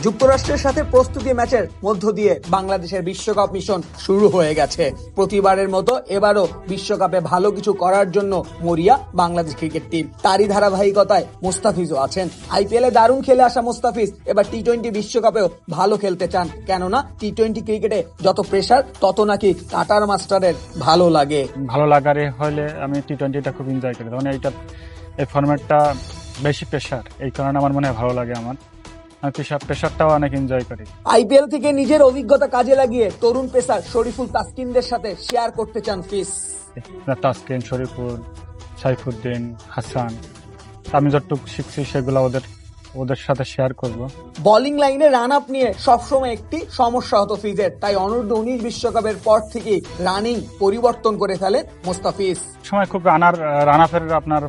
যুক্তরাষ্ট্রের সাথে প্রস্তুতি ম্যাচের মধ্য দিয়ে বাংলাদেশের বিশ্বকাপ মিশন শুরু হয়ে গেছে। প্রতিবারের মতো এবারও বিশ্বকাপে ভালো কিছু করার জন্য মরিয়া বাংলাদেশ ক্রিকেট টিম। তারই ধারাবাহিকতায় মুস্তাফিজও আছেন। আইপিএলে দারুণ খেলে আসা মুস্তাফিজ এবার টি-20 বিশ্বকাপেও ভালো খেলতে চান। কেননা টি-20 ক্রিকেটে যত প্রেসার তত নাকি কাটার মাস্টারের ভালো লাগে। ভালো লাগারে হলে আমি টি-20টা খুব এনজয় করি, কারণ এই ফরম্যাটটা বেশি প্রেসার, এই কারণে আমার মনে হয় ভালো লাগে। আমি প্রেসারটাও অনেক এনজয় করি। আইপিএল থেকে নিজের অভিজ্ঞতা কাজে লাগিয়ে তরুণ পেসার শরীফুল তাসকিনদের সাথে শেয়ার করতে চান ফিজ। তাসকিন, শরীফুল, সাইফুদ্দিন, হাসান, আমি যতটুকু শিখছি সেগুলো ওদের সাথে শেয়ার করব। বোলিং লাইনে রান আপ নিয়ে সবসময় একটি সমস্যা হতো ফিজের, তাই অনূর্ধ্ব-19 বিশ্বকাপের পর থেকে রানিং পরিবর্তন করে ফেলেন মুস্তাফিজ। সময় খুব রান আপের আপনার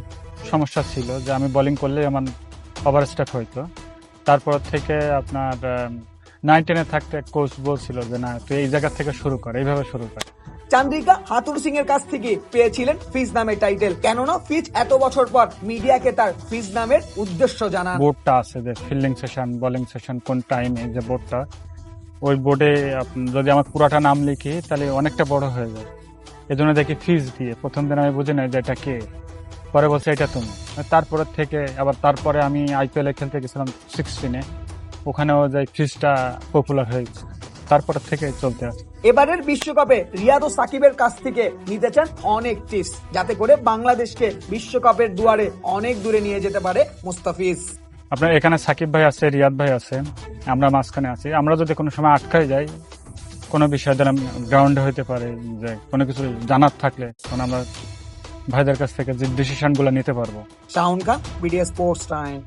সমস্যা ছিল, যে আমি বোলিং করলে আমার ওভার স্টেপ হইতো। তারপর থেকে আপনার 9-10-এ থাকতে কোচ বলছিল যে না, তুই এই জায়গা থেকে শুরু কর, এইভাবে শুরু কর। চান্দ্রিকা হাতুর সিং এর কাছ থেকে পেয়েছিলেন ফিজ নামের টাইটেল। কেননা ফিজ এত বছর পর মিডিয়াকে তার ফিজ নামের উদ্দেশ্য জানান। বোর্ডটা আছে যে ফিল্ডিং সেশন, বোলিং সেশন কোন টাইমে, যে বোর্ডটা, ওই বোর্ডে যদি আমার পুরাটা নাম লিখি তাহলে অনেকটা বড় হয়ে যায়। এজন্য দেখি ফিজ দিয়ে। প্রথম দিন আমি বুঝি না যে এটা কে, পরে বলছে এটা তুমি। তারপরে থেকে তারপরে আমি আইপিএল এ খেলতে গেছিলাম 16-এ, ওখানেও যাই ফিজটা পপুলার হয়েছে, তারপর থেকে চলতে আছে। এবারের বিশ্বকাপে রিয়াদ ও সাকিবের কাছ থেকে নিতে চান অনেক টিপস, যাতে করে বাংলাদেশকে বিশ্বকাপের দুয়ারে অনেক দূরে নিয়ে যেতে পারে মুস্তাফিজ। আপনার এখানে সাকিব ভাই আছে, রিয়াদ ভাই আছে, আমরা মাঝখানে আছি। আমরা যদি কোনো সময় আটকাই যাই কোনো বিষয়, দ্বারা গ্রাউন্ডে হইতে পারে, যে কোনো কিছু জানার থাকলে তখন আমরা ভাইদের কাছ থেকে যে ডিসিশনগুলো নিতে পারবো। শাওন খান, বিডিএস স্পোর্টস টাইম।